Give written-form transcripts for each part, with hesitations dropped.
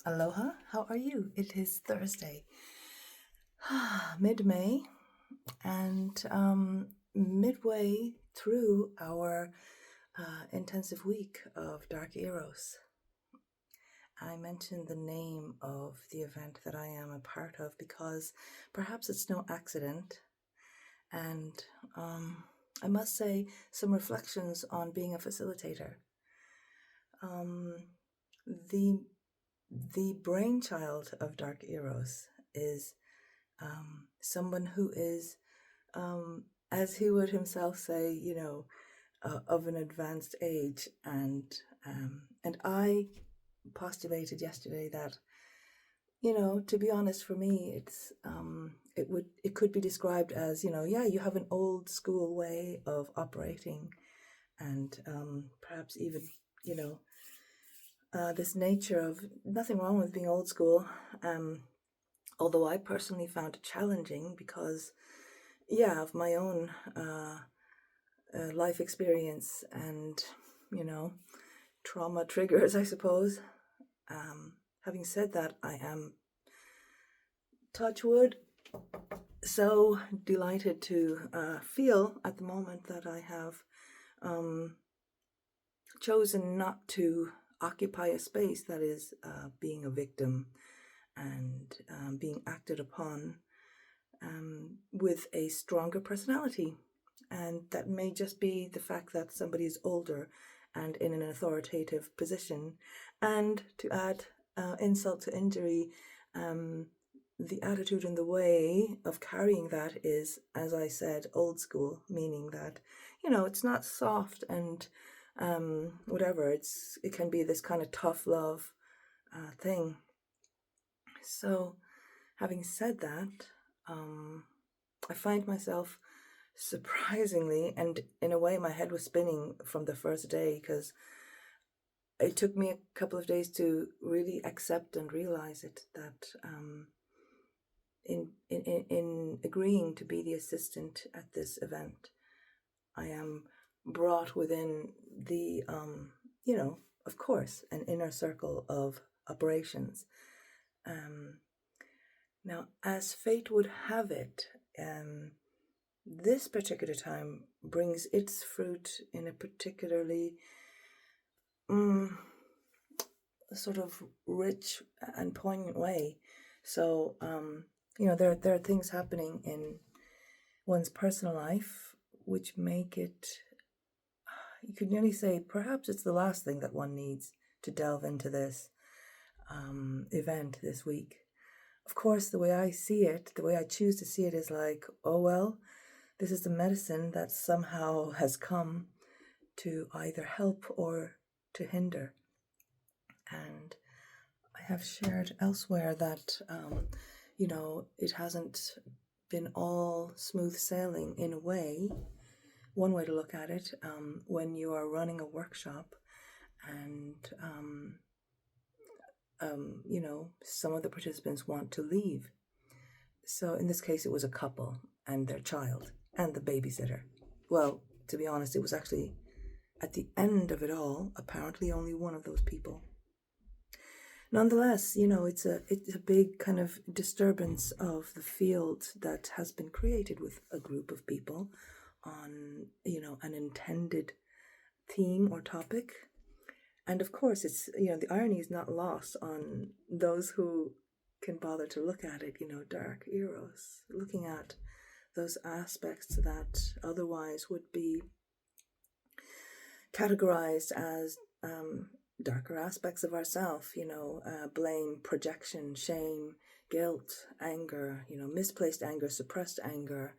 Aloha, how are you? It is Thursday, mid-May, and midway through our intensive week of Dark Eros. I mentioned the name of the event that I am a part of because perhaps it's no accident, and I must say some reflections on being a facilitator. The the brainchild of Dark Eros is someone who is, as he would himself say, of an advanced age, and I postulated yesterday that, to be honest, for me, it could be described as, yeah, you have an old school way of operating, and perhaps even, this nature of nothing wrong with being old school. Although I personally found it challenging because, yeah, of my own life experience and, trauma triggers, I suppose. Having said that, I am, touch wood, so delighted to feel at the moment that I have chosen not to occupy a space that is being a victim and being acted upon with a stronger personality. And that may just be the fact that somebody is older and in an authoritative position. And to add insult to injury, the attitude and the way of carrying that is, as I said, old school, meaning that, it's not soft and whatever. It can be this kind of tough love thing. So, having said that, I find myself surprisingly, and in a way, my head was spinning from the first day because it took me a couple of days to really accept and realize it that in agreeing to be the assistant at this event, I am brought within the of course, an inner circle of operations. Now, as fate would have it, this particular time brings its fruit in a particularly sort of rich and poignant way. So, there are things happening in one's personal life which make it, you could nearly say, perhaps it's the last thing that one needs to delve into this event this week. Of course, the way I see it, the way I choose to see it is like, oh well, this is the medicine that somehow has come to either help or to hinder. And I have shared elsewhere that, it hasn't been all smooth sailing in a way. One way to look at it, when you are running a workshop and, some of the participants want to leave. So in this case, it was a couple and their child and the babysitter. Well, to be honest, it was actually, at the end of it all, apparently only one of those people. Nonetheless, it's a big kind of disturbance of the field that has been created with a group of people on, an intended theme or topic. And of course, it's, the irony is not lost on those who can bother to look at it, Dark Eros, looking at those aspects that otherwise would be categorized as darker aspects of ourself, blame, projection, shame, guilt, anger, misplaced anger, suppressed anger,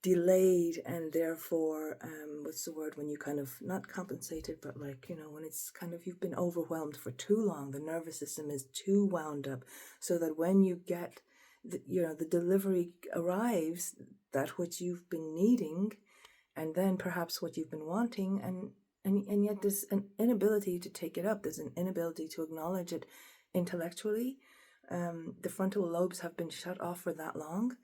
delayed, and therefore, what's the word when you kind of not compensated, but like, when it's kind of you've been overwhelmed for too long, the nervous system is too wound up, so that when you get the delivery arrives, that which you've been needing, and then perhaps what you've been wanting, and yet there's an inability to take it up. There's an inability to acknowledge it intellectually. The frontal lobes have been shut off for that long.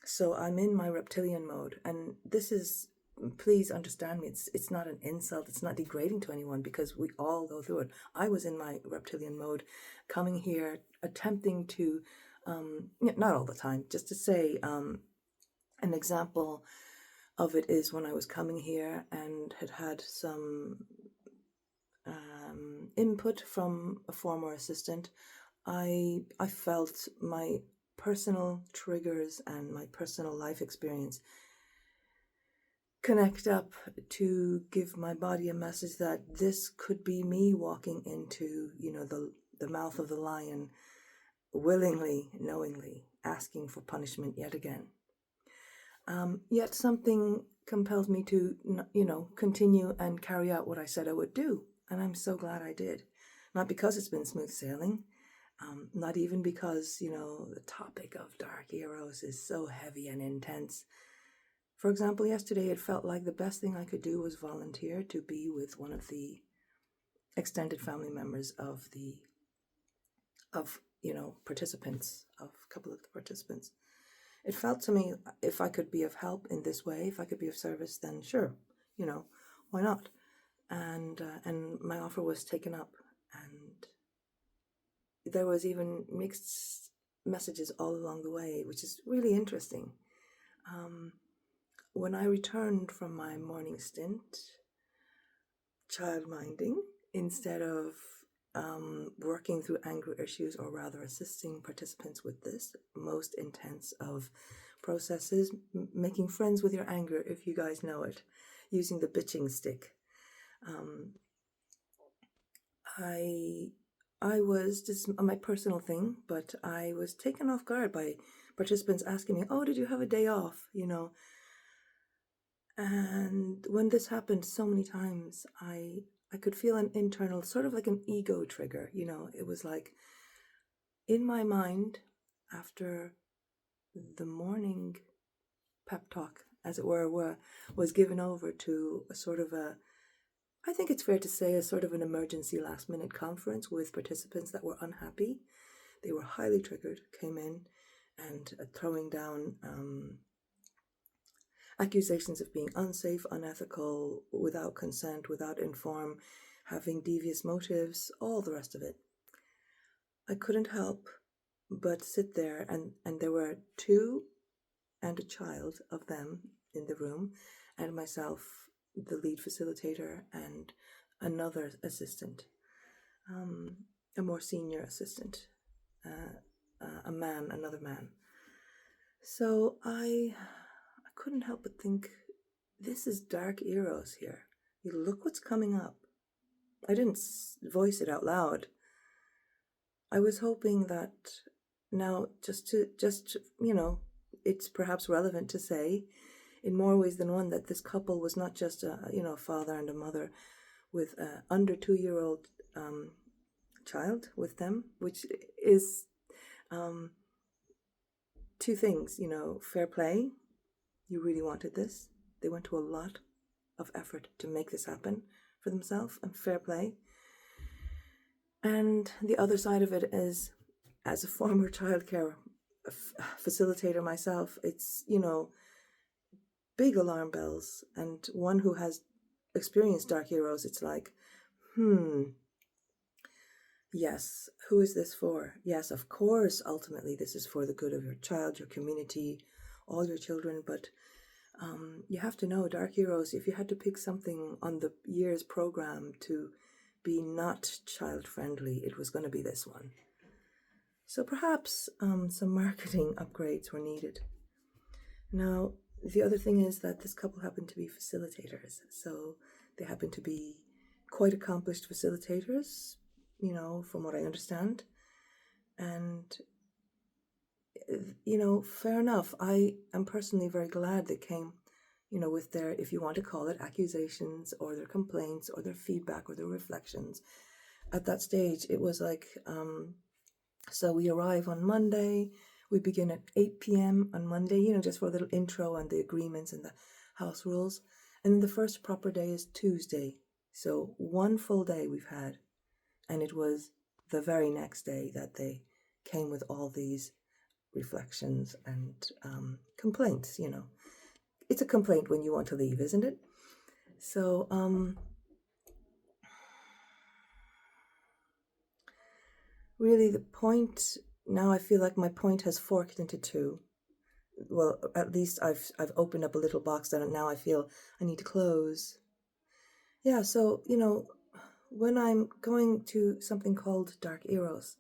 So I'm in my reptilian mode, and this is please understand me. It's not an insult. It's not degrading to anyone, because we all go through it. I was in my reptilian mode, coming here, attempting to, not all the time, just to say, an example of it is when I was coming here and had some input from a former assistant. I felt my personal triggers and my personal life experience connect up to give my body a message that this could be me walking into, the mouth of the lion, willingly, knowingly, asking for punishment yet again. Yet something compelled me to, continue and carry out what I said I would do. And I'm so glad I did. Not because it's been smooth sailing, not even because, the topic of dark heroes is so heavy and intense. For example, yesterday it felt like the best thing I could do was volunteer to be with one of the extended family members of participants, of a couple of the participants. It felt to me, if I could be of help in this way, if I could be of service, then sure, why not? And my offer was taken up, and there was even mixed messages all along the way, which is really interesting. When I returned from my morning stint, childminding, instead of working through anger issues, or rather assisting participants with this most intense of processes, making friends with your anger, if you guys know it, using the bitching stick. I was, just my personal thing, but I was taken off guard by participants asking me, "Oh, did you have a day off?" And when this happened so many times, I could feel an internal, sort of like an ego trigger. It was like in my mind, after the morning pep talk, as it were, was given over to a sort of I think it's fair to say, a sort of an emergency last minute conference with participants that were unhappy. They were highly triggered, came in and throwing down accusations of being unsafe, unethical, without consent, without inform, having devious motives, all the rest of it. I couldn't help but sit there, and there were two and a child of them in the room, and myself, the lead facilitator, and another assistant, a more senior assistant, another man. So I couldn't help but think, this is dark eros here. You look what's coming up. I didn't voice it out loud. I was hoping that now, just it's perhaps relevant to say, in more ways than one, that this couple was not just a father and a mother with an under 2-year-old child with them, which is two things. Fair play. You really wanted this. They went to a lot of effort to make this happen for themselves, and fair play. And the other side of it is, as a former childcare facilitator myself, it's, big alarm bells. And one who has experienced dark heroes, it's like, yes, who is this for? Yes, of course, ultimately this is for the good of your child, your community, all your children, but you have to know, dark heroes, if you had to pick something on the year's program to be not child-friendly, it was going to be this one. So perhaps some marketing upgrades were needed. Now, the other thing is that this couple happened to be facilitators. So they happen to be quite accomplished facilitators, from what I understand. And, fair enough. I am personally very glad they came, with their, if you want to call it, accusations or their complaints or their feedback or their reflections. At that stage, it was like, so we arrive on Monday. We begin at 8 p.m. on Monday, just for a little intro and the agreements and the house rules. And then the first proper day is Tuesday. So one full day we've had. And it was the very next day that they came with all these reflections and complaints, it's a complaint when you want to leave, isn't it? So really the point now, I feel like my point has forked into two. Well, at least I've opened up a little box that now I feel I need to close. Yeah, so when I'm going to something called Dark Eros,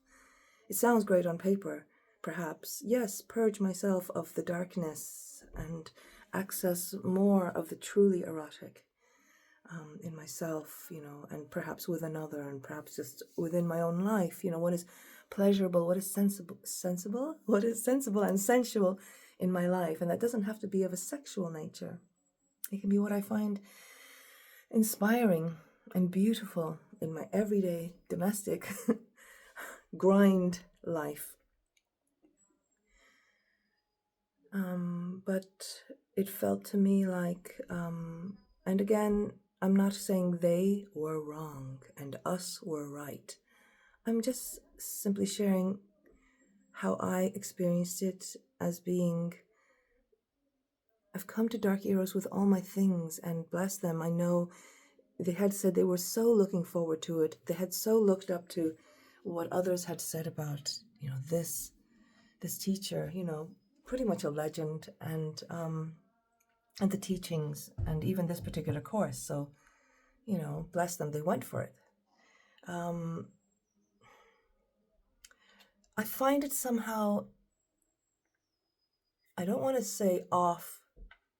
it sounds great on paper, perhaps. Yes, purge myself of the darkness and access more of the truly erotic in myself, and perhaps with another, and perhaps just within my own life. What is pleasurable, what is what is sensible and sensual in my life. And that doesn't have to be of a sexual nature. It can be what I find inspiring and beautiful in my everyday domestic grind life. But it felt to me like, and again, I'm not saying they were wrong and us were right. I'm just simply sharing how I experienced it as being, I've come to Dark Eros with all my things, and bless them, I know they had said they were so looking forward to it. They had so looked up to what others had said about, this teacher, pretty much a legend, and the teachings, and even this particular course. So, bless them, they went for it. I find it somehow, I don't want to say off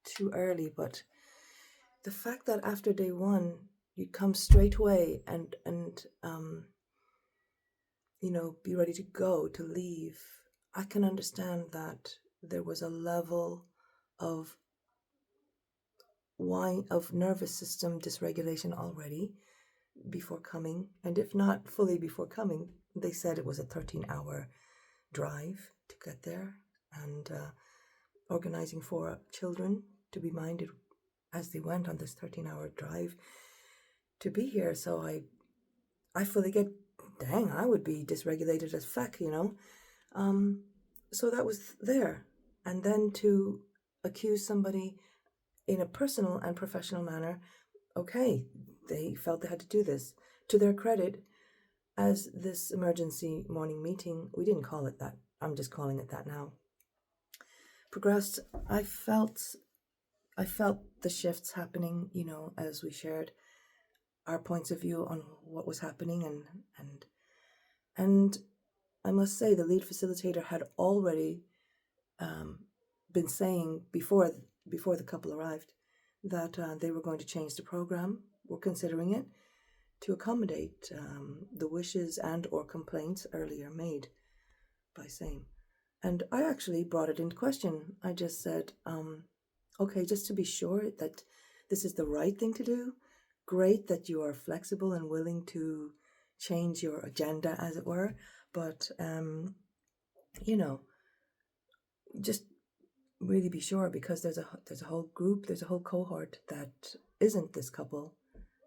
too early, but the fact that after day one you come straight away and be ready to go, to leave, I can understand that there was a level of nervous system dysregulation already before coming. And if not fully before coming, they said it was a 13-hour drive to get there, and organizing for children to be minded as they went on this 13-hour drive to be here. So I fully get, dang, I would be dysregulated as fuck, so that was there. And then to accuse somebody in a personal and professional manner, okay, they felt they had to do this. To their credit, as this emergency morning meeting, we didn't call it that, I'm just calling it that now, progressed, I felt the shifts happening, as we shared our points of view on what was happening, and I must say the lead facilitator had already been saying before the couple arrived that they were going to change the program. We're considering it to accommodate the wishes and or complaints earlier made by same. And I actually brought it into question. I just said, okay, just to be sure that this is the right thing to do. Great that you are flexible and willing to change your agenda, as it were. But, just really be sure, because there's a whole group, there's a whole cohort that isn't this couple,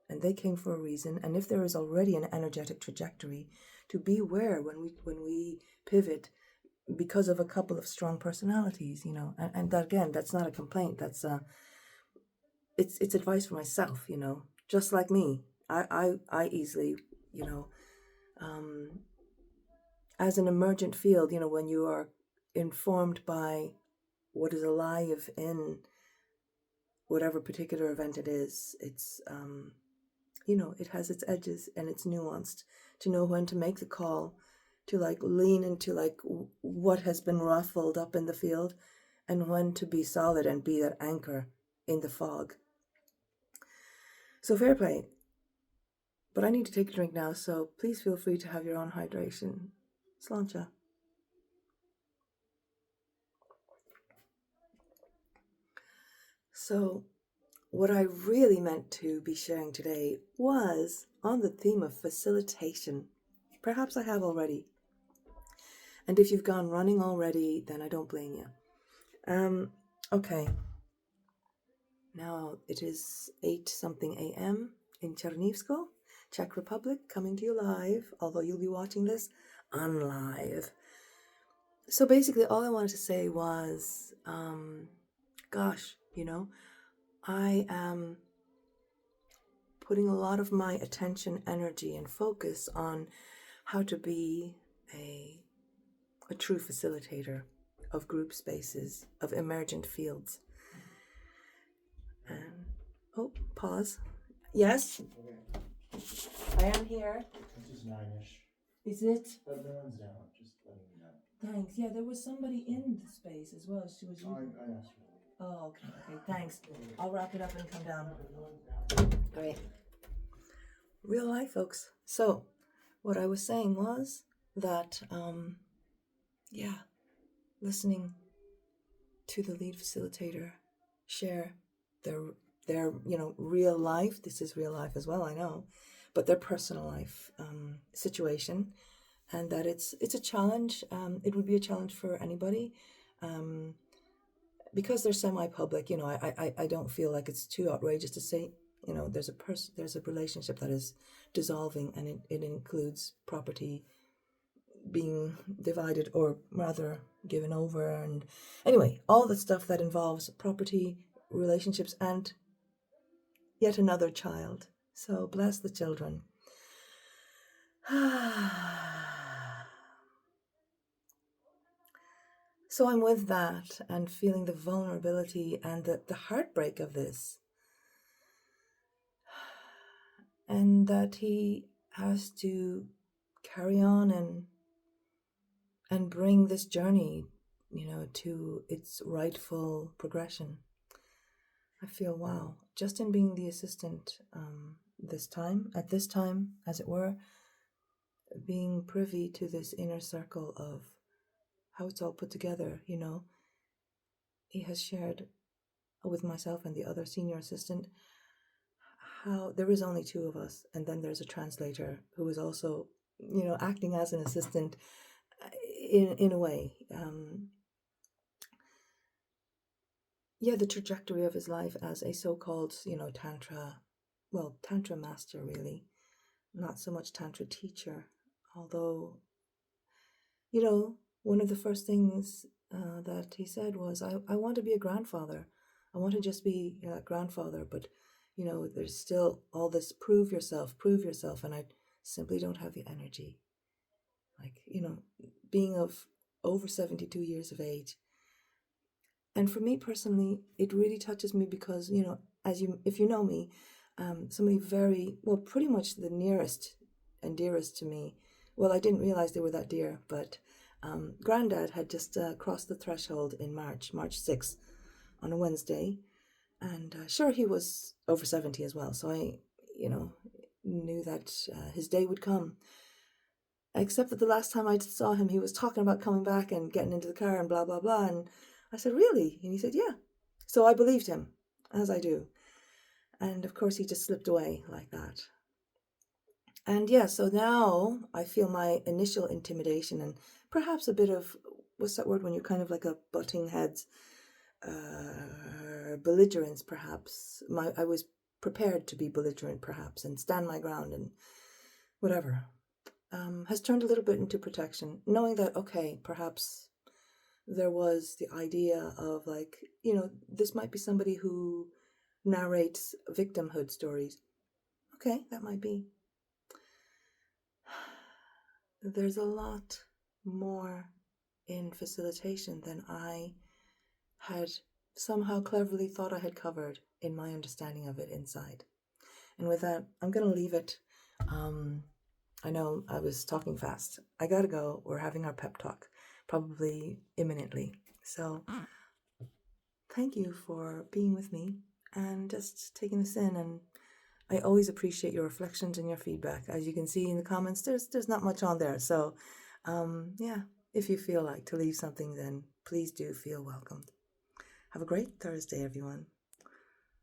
and they came for a reason. And if there is already an energetic trajectory, to beware when we pivot because of a couple of strong personalities, and that, again, that's not a complaint. That's it's advice for myself, just like me. I easily, as an emergent field, when you are informed by what is alive in whatever particular event it is, it's it has its edges and it's nuanced to know when to make the call, to lean into what has been ruffled up in the field, and when to be solid and be that anchor in the fog. So fair play. But I need to take a drink now, so please feel free to have your own hydration. Sláinte. So what I really meant to be sharing today was on the theme of facilitation. Perhaps I have already. And if you've gone running already, then I don't blame you. Okay. Now it is 8-something a.m. in Chernivsko, Czech Republic, coming to you live, although you'll be watching this on live. So basically all I wanted to say was, gosh, You know, I am putting a lot of my attention, energy, and focus on how to be a true facilitator of group spaces, of emergent fields. And, oh, pause. Yes, I am here. This is 9-ish. Is it? But no one's down, just letting you know. Thanks. Yeah, there was somebody in the space as well. She was. I asked her to leave. Oh, okay. Okay, thanks. I'll wrap it up and come down. No one's down. Great. Real life, folks. So, what I was saying was that, listening to the lead facilitator share their real life. This is real life as well, I know, but their personal life situation, and that it's a challenge. It would be a challenge for anybody. Because they're semi-public, I don't feel like it's too outrageous to say, there's a relationship that is dissolving, and it includes property being divided, or rather given over, and anyway, all the stuff that involves property, relationships, and yet another child. So bless the children. So I'm with that and feeling the vulnerability and the heartbreak of this. And that he has to carry on and bring this journey, to its rightful progression. I feel, wow, just in being the assistant at this time, as it were, being privy to this inner circle of how it's all put together, he has shared with myself and the other senior assistant how there is only two of us, and then there's a translator who is also, acting as an assistant in a way. The trajectory of his life as a so-called, Tantra master, really, not so much Tantra teacher, although, one of the first things that he said was, I want to be a grandfather. I want to just be a grandfather, but, there's still all this prove yourself, and I simply don't have the energy. Like, being of over 72 years of age. And for me personally, it really touches me because, if you know me, somebody very, well, pretty much the nearest and dearest to me. Well, I didn't realize they were that dear, but Granddad had just crossed the threshold in March 6th, on a Wednesday. And sure, he was over 70 as well. So I, knew that his day would come. Except that the last time I saw him, he was talking about coming back and getting into the car and blah, blah, blah. And I said, really? And he said, yeah. So I believed him, as I do. And of course, he just slipped away like that. And so now I feel my initial intimidation and perhaps a bit of, what's that word when you're kind of like a butting heads, belligerence, perhaps. I was prepared to be belligerent, perhaps, and stand my ground and whatever. Has turned a little bit into protection, knowing that, okay, perhaps there was the idea of like, this might be somebody who narrates victimhood stories. Okay, that might be. There's a lot more in facilitation than I had somehow cleverly thought I had covered in my understanding of it inside. And with that, I'm going to leave it. I know I was talking fast. I gotta go. We're having our pep talk, probably imminently. So thank you for being with me and just taking this in. And I always appreciate your reflections and your feedback. As you can see in the comments, there's not much on there. So if you feel like to leave something, then please do feel welcomed. Have a great Thursday, everyone.